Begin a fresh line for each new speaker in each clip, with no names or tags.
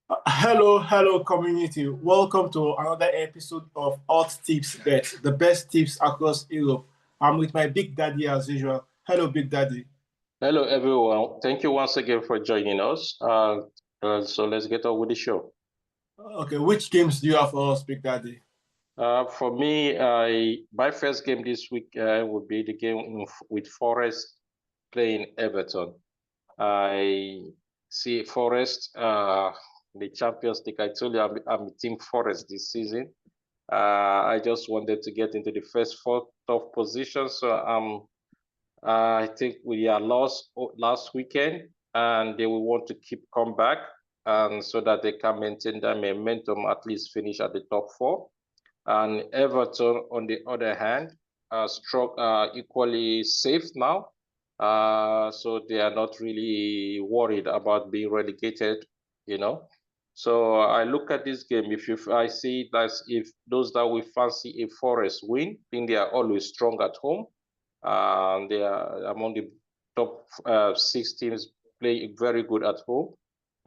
Hello, community. Welcome to another episode of Hot Tips Bet, the best tips across Europe. I'm with my big daddy as usual. Hello, big daddy.
Hello, everyone. Thank you once again for joining us. So let's get on with the show.
Okay, which games do you have for us, big daddy?
For me, my first game this week would be the game with Forest playing Everton. I see Forest, the Champions League. I told you I'm Team Forest this season. I just wanted to get into the first four top position, so I think we are lost last weekend, and they will want to keep come back, and so that they can maintain their momentum, at least finish at the top four. And Everton, on the other hand, are equally safe now, so they are not really worried about being relegated. You know, so I look at this game. I see that if those that we fancy a Forest win, I think they are always strong at home. They are among the top six teams playing very good at home.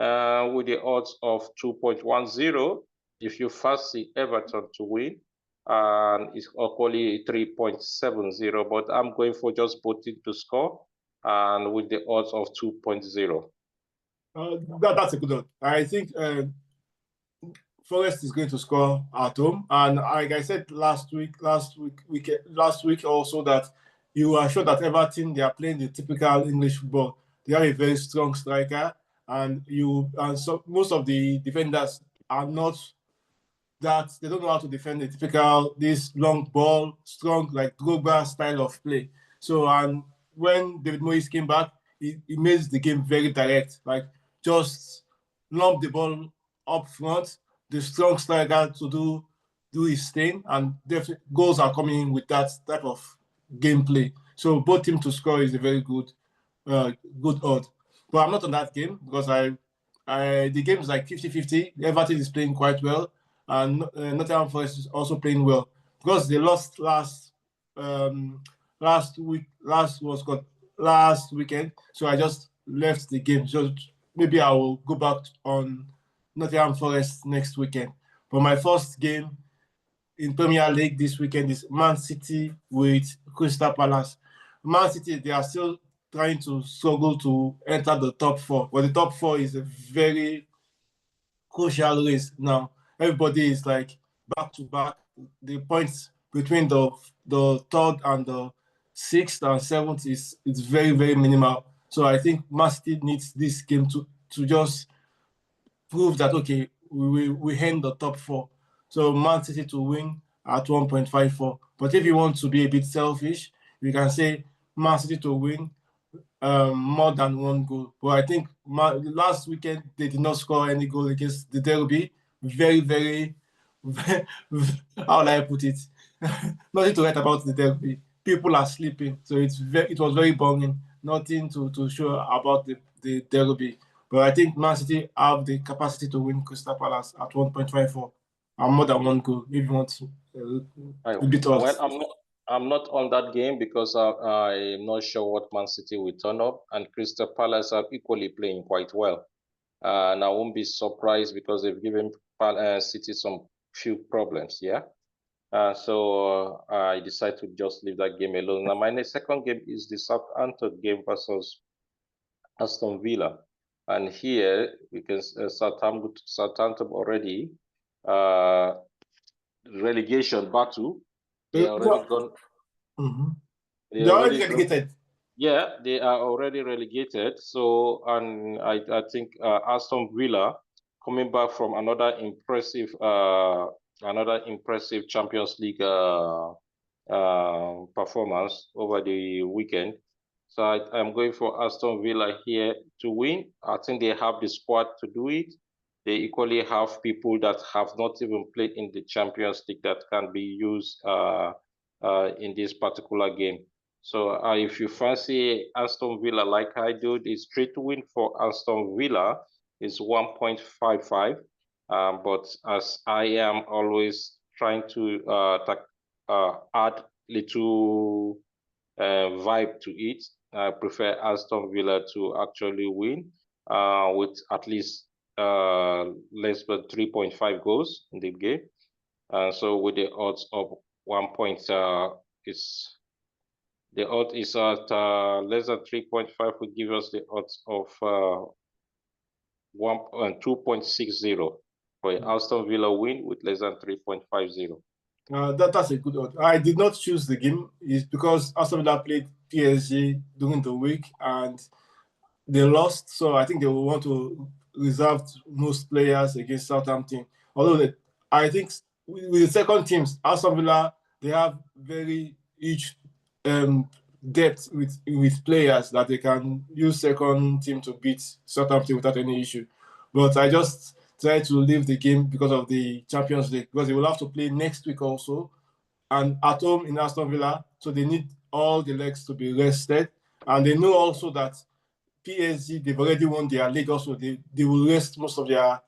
With the odds of 2.10, if you fancy Everton to win, and it's equally 3.70, but I'm going for just both teams to score, and with the odds of 2.0.
That's a good one. I think Forest is going to score at home, and like I said last week also that you are sure that Everton they are playing the typical English football. They have a very strong striker, and so most of the defenders are not that they don't know how to defend the typical this long ball, strong like Drogba style of play. So and when David Moyes came back, he makes the game very direct, like just lump the ball up front, the strong striker to do his thing, and definitely goals are coming in with that type of gameplay. So both teams to score is a very good odd. But I'm not on that game because the game is like 50-50. Everton is playing quite well, and Nottingham Forest is also playing well because they lost last week. Last weekend. So I just left the game. So maybe I will go back on Nottingham Forest next weekend. But my first game in Premier League this weekend is Man City with Crystal Palace. Man City, they are still trying to struggle to enter the top four. But the top four is a very crucial race now. Everybody is like back to back. The points between the third and the sixth and seventh is it's very minimal. So I think Man City needs this game to just prove that okay, we hand the top four. So Man City to win at 1.54. But if you want to be a bit selfish, you can say Man City to win more than one goal. But I think last weekend they did not score any goal against the Derby. Very, how will I put it? Nothing to write about the Derby. People are sleeping, so it was very boring. Nothing to show about the Derby. But I think Man City have the capacity to win Crystal Palace at 1.54 and more than one goal if you want to beat
Well,
us.
I'm not on that game because I'm not sure what Man City will turn up, and Crystal Palace are equally playing quite well. And I won't be surprised because they've given City some few problems. Yeah. So I decided to just leave that game alone. Now, my second game is the Southampton game versus Aston Villa. And here we can Southampton already relegation battle. They are already gone.
Mhm.
They
They're already
already gone.
relegated.
Yeah, they are already relegated. So, and I think Aston Villa coming back from another impressive Champions League performance over the weekend. So I'm going for Aston Villa here to win. I think they have the squad to do it. They equally have people that have not even played in the Champions League that can be used in this particular game. So if you fancy Aston Villa like I do, the straight win for Aston Villa is 1.55. But as I am always trying to add little vibe to it, I prefer Aston Villa to actually win with at least less than 3.5 goals in the game. So with the odds of 1 point, is the odds is at less than 3.5 will give us the odds of 2.60 for Aston Villa win with less than 3.50.
That's a good odd. I did not choose the game. It's because Aston Villa played PSG during the week and they lost. So I think they will want to reserve most players against Southampton. Although I think with the second teams, Aston Villa, they have very huge depth with players that they can use second team to beat Southampton without any issue. But I just try to leave the game because of the Champions League, because they will have to play next week also, and at home in Aston Villa, so they need all the legs to be rested. And they know also that PSG, they've already won their league also. They will rest most of their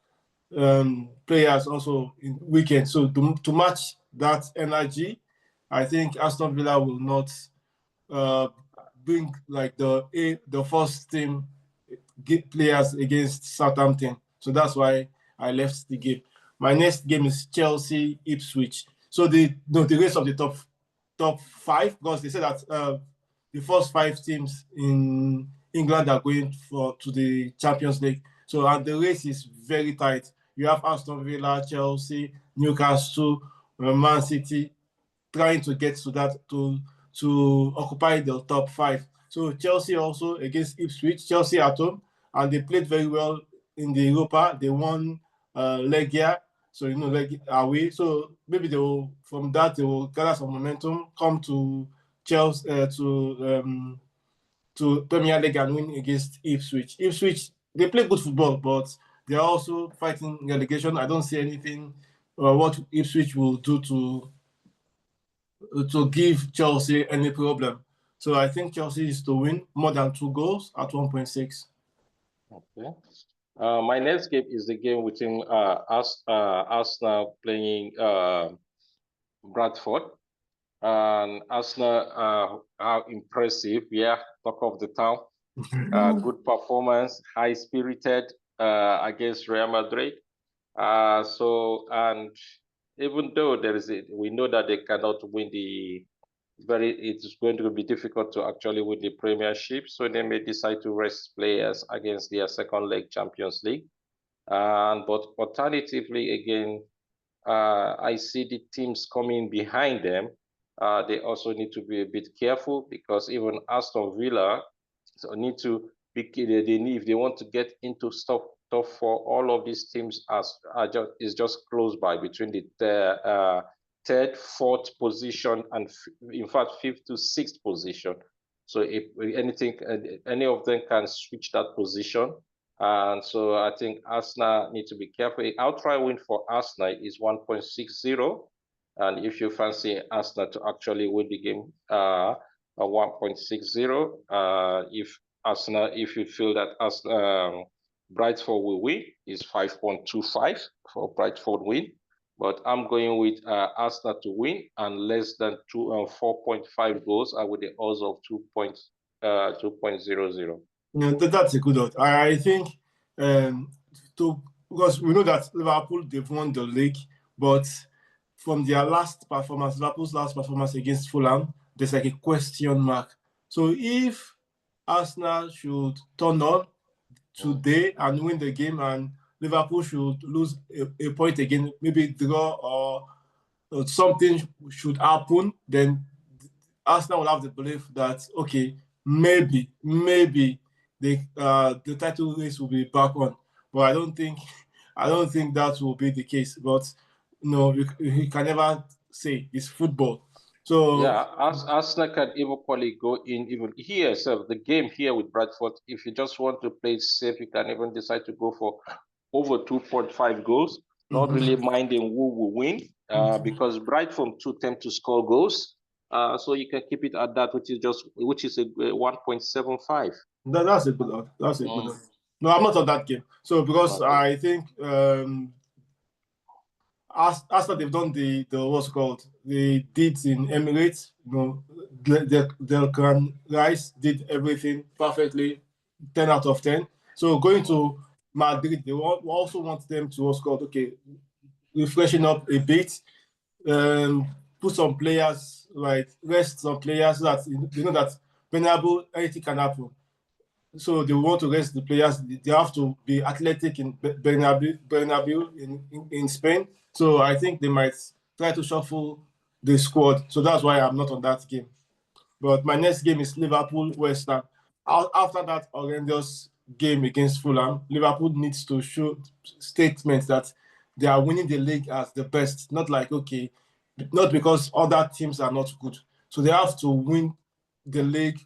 players also in weekend. So to match that energy, I think Aston Villa will not bring like the first team players against Southampton. So that's why I left the game. My next game is Chelsea Ipswich. So the rest of the top five, because they said that the first 5 teams in England are going to the Champions League. So and the race is very tight. You have Aston Villa, Chelsea, Newcastle, Man City trying to get to that to occupy the top 5. So Chelsea also against Ipswich, Chelsea at home, and they played very well in the Europa. They won Legia, so Legia away. So maybe they will from that they will gather some momentum, come to Chelsea to Premier League and win against Ipswich. Ipswich, they play good football, but they are also fighting relegation. I don't see anything what Ipswich will do to give Chelsea any problem. So I think Chelsea is to win more than 2 goals at 1.6.
Okay. My next game is the game between Arsenal playing Bradford. And Arsenal are impressive. Yeah, talk of the town. Good performance, high spirited against Real Madrid. And even though we know that they cannot win it's going to be difficult to actually win the Premiership, so they may decide to rest players against their second leg Champions League. But alternatively, again, I see the teams coming behind them. They also need to be a bit careful because even Aston Villa need to be. They need, if they want to get into top 4, all of these teams is just close by between the 3rd, 4th position and in fact 5th to 6th position. So if any of them can switch that position. And so I think Arsenal need to be careful. Outright win for Arsenal is 1.60. And if you fancy Arsenal to actually win the game, 1.60. If you feel that Brentford will win, is 5.25 for Brentford win. But I'm going with Arsenal to win and less than 4.5 goals with the odds of 2.00.
Yeah, that's a good odd. I think because we know that Liverpool, they've won the league, but from their Liverpool's last performance against Fulham, there's like a question mark. So if Arsenal should turn on today and win the game, and Liverpool should lose a point again, maybe draw or something should happen, then Arsenal will have the belief that okay, maybe the title race will be back on. But I don't think that will be the case. But you can never say it's football. So
yeah, Arsenal can equally go in even here. So the game here with Bradford, if you just want to play safe, you can even decide to go for over 2.5 goals. Not really minding who will win, because Bradford too tend to score goals. So you can keep it at that, which is a 1.75.
That's a good one. That's a good one. No, I'm not on that game. So because I think after they've done the what's called they did in Emirates, Declan Rice did everything perfectly, 10 out of 10. So going to Madrid, they also want them to what's called, okay, refreshing up a bit, put some players, right, rest some players so that they know that Bernabeu, anything can happen. So they want to rest the players. They have to be athletic in Bernabeu in Spain. So I think they might try to shuffle the squad. So that's why I'm not on that game. But my next game is Liverpool West Ham. After that horrendous game against Fulham, Liverpool needs to show statements that they are winning the league as the best. Not like, okay, not because other teams are not good. So they have to win the league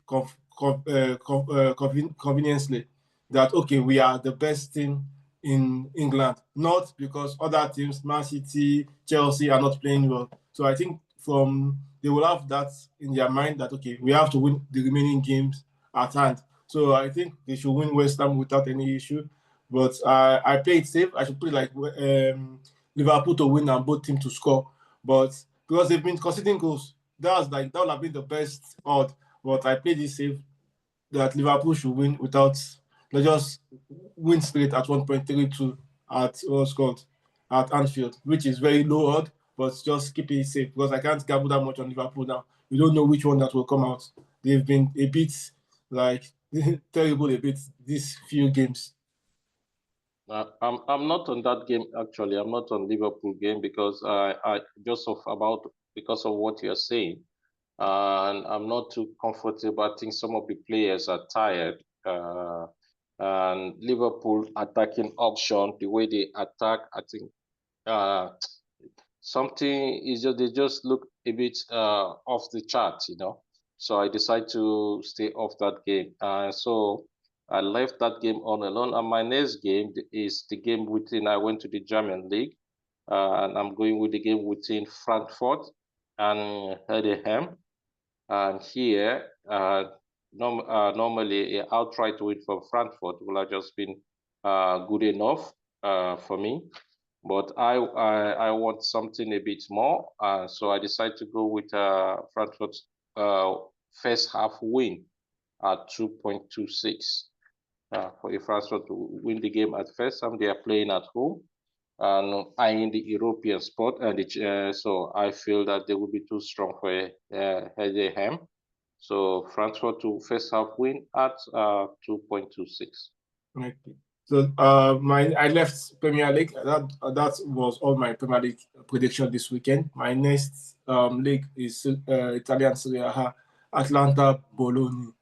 conveniently. That, okay, we are the best team in England, not because other teams, Man City, Chelsea, are not playing well. So I think they will have that in their mind that, okay, we have to win the remaining games at hand. So I think they should win West Ham without any issue. But I play it safe. I should put it like Liverpool to win and both teams to score. But because they've been conceding goals, that would have been the best odd. But I played it safe that Liverpool should win without, they just win straight at 1.32 at what's called at Anfield, which is very low odd, but just keep it safe because I can't gamble that much on Liverpool now. We don't know which one that will come out. They've been a bit like terrible a bit these few games.
I'm not on that game actually. I'm not on Liverpool game because I just because of what you're saying, and I'm not too comfortable. I think some of the players are tired. And Liverpool attacking option, the way they attack, I think something is they just look a bit off the chart, you know. So I decided to stay off that game. So I left that game on alone. And my next game is the game within. I went to the German league, and I'm going with the game within Frankfurt and Heidenheim. And here, normally, an outright win from Frankfurt will have just been good enough for me. But I want something a bit more, so I decided to go with Frankfurt's first half win at 2.26. For if Frankfurt to win the game at first time, they are playing at home, and eyeing the European spot, and so I feel that they will be too strong for Heidenheim. So Frankfurt to first half win at 2.26.
Okay. So I left Premier League. That was all my Premier League prediction this weekend. My next league is Italian Serie A, Atalanta Bologna.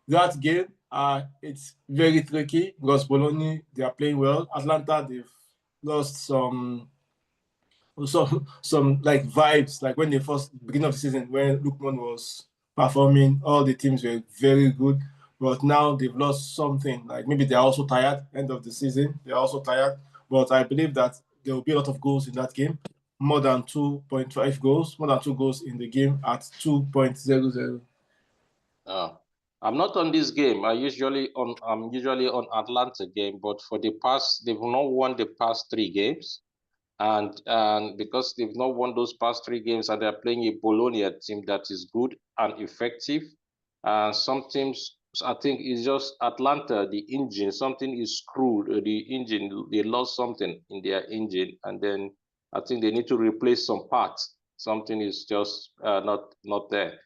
That game, it's very tricky because Bologna, they are playing well. Atalanta, they've lost some like vibes, like when they first beginning of the season when Lookman was performing, all the teams were very good. But now they've lost something. Like maybe they're also tired. End of the season, they're also tired. But I believe that there will be a lot of goals in that game. More than 2.5 goals, more than 2 goals in the game at 2.00.
I'm not on this game. I'm usually on Atlanta game, but for the past, they've not won the past 3 games. And because they've not won those past 3 games and they're playing a Bologna team that is good and effective. Some teams, I think it's just Atlanta, the engine, something is screwed. The engine, they lost something in their engine, and then I think they need to replace some parts. Something is just not there.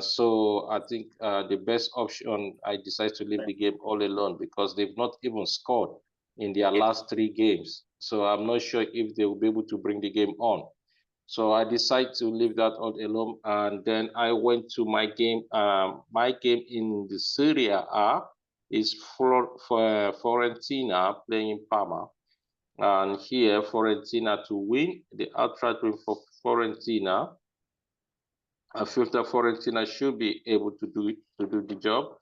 So I think the best option, I decided to leave the game all alone because they've not even scored in their last 3 games. So I'm not sure if they will be able to bring the game on. So I decided to leave that all alone. And then I went to my game. My game in the Serie A is for Fiorentina playing Parma. And here, Fiorentina to win, the outright win for Fiorentina. I feel that Fiorentina should be able to do the job,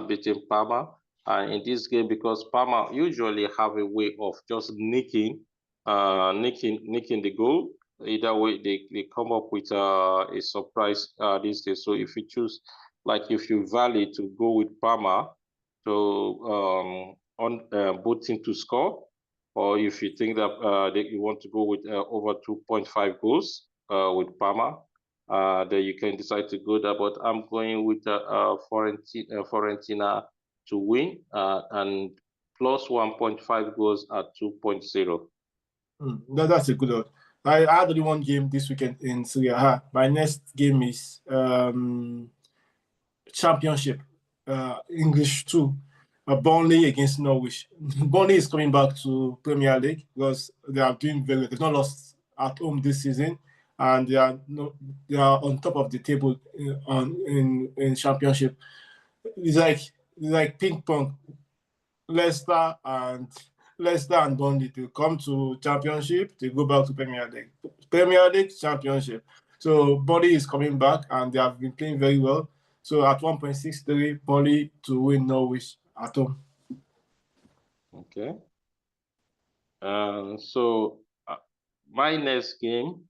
beating Parma. In this game, because Parma usually have a way of just nicking the goal. Either way, they come up with a surprise this day. So if you choose, like if you value to go with Parma to on both teams to score, or if you think that you want to go with over 2.5 goals with Parma, then you can decide to go there. But I'm going with Fiorentina to win and plus 1.5 goals at 2.0.
That's a good one. I had only one game this weekend in Serie A. My next game is Championship, English 2. Burnley against Norwich. Burnley is coming back to Premier League because they are doing very well. They've not lost at home this season, and they are on top of the table in Championship. It's like ping pong. Leicester and Burnley, they come to Championship, they go back to Premier League. Premier League, Championship. So Burnley is coming back and they have been playing very well. So at 1.63, Burnley to win Norwich at home.
Okay. So my next game,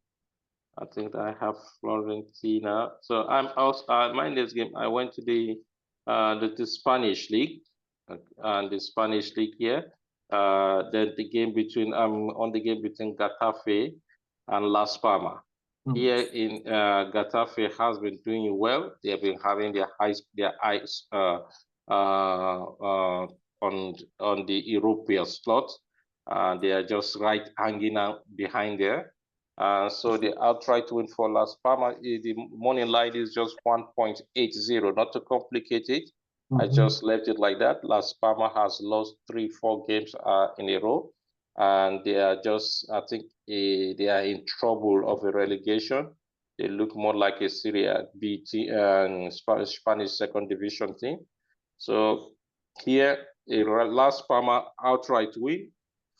I think I have Florentina. So I'm also my next game. I went to the Spanish league, and the Spanish league here. Then the game between on the game between Getafe and Las Palmas. Here in Getafe has been doing well. They have been having their eyes on the European slot. They are just right hanging out behind there. So the outright win for Las Palmas, the money line is just 1.80. Not to complicate it, I just left it like that. Las Palmas has lost 3-4 games in a row, and they are just, I think they are in trouble of a relegation. They look more like a Serie B team and Spanish second division team. So here, a Las Palmas outright win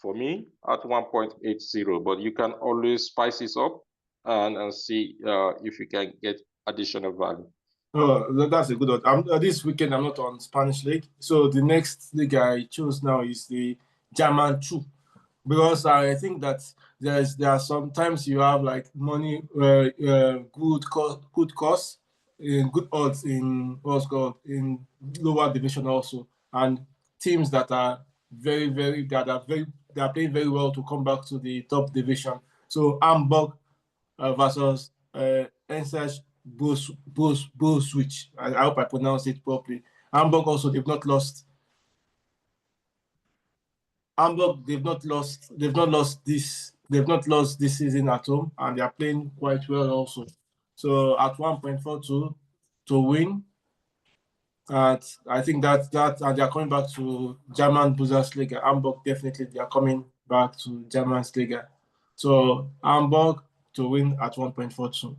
for me at 1.80, but you can always spice this up and see if you can get additional value.
Oh, that's a good one. This weekend I'm not on Spanish league, so the next league I choose now is the German 2, because I think that there are sometimes you have like money, good cost, in good odds in what's called in lower division also, and teams that are they are playing very well to come back to the top division. So Hamburg versus Ensage Switch. I hope I pronounced it properly. Hamburg also, they've not lost this season at home, and they are playing quite well also. So at 1.42 to win, I think that and they are coming back to German Bundesliga. Hamburg, definitely they are coming back to German Liga. So Hamburg to win at 1.42.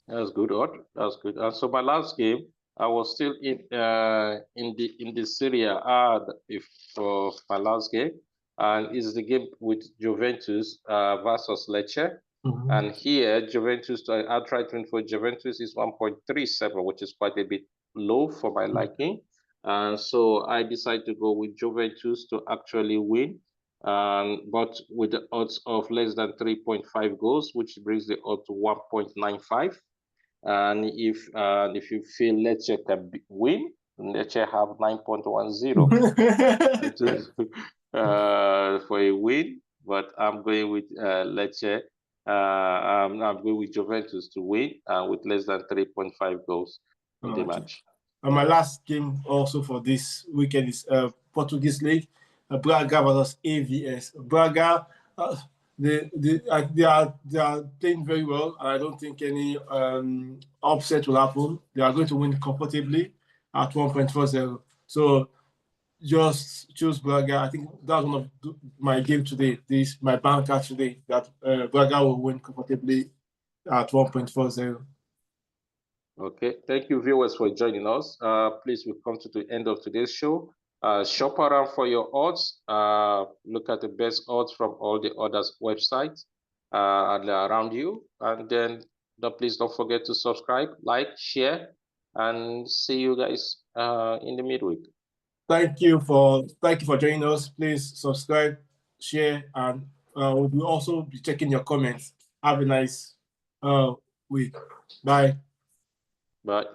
That's good, odd. That's good. And so my last game, I was still in the Serie A for my last game, and it's the game with Juventus versus Lecce. And here, Juventus, outright win for Juventus is 1.37, which is quite a bit low for my liking. And so I decided to go with Juventus to actually win, but with the odds of less than 3.5 goals, which brings the odds to 1.95. And if you feel Lecce can win, Lecce have 9.10 for a win, but I'm going with Lecce. I'm going with Juventus to win with less than 3.5 goals in the match.
And my last game also for this weekend is Portuguese League, Braga versus AVS. Braga, they are playing very well. I don't think any upset will happen. They are going to win comfortably at 1.40. So just choose Braga. I think that's one of my game today. This my banker today that Braga will win comfortably at 1.40.
Okay, thank you viewers for joining us. Please, we've come to the end of today's show. Shop around for your odds. Look at the best odds from all the others websites and around you. And then please don't forget to subscribe, like, share, and see you guys in the midweek.
Thank you for joining us. Please subscribe, share, and we'll also be checking your comments. Have a nice week. Bye.
Bye.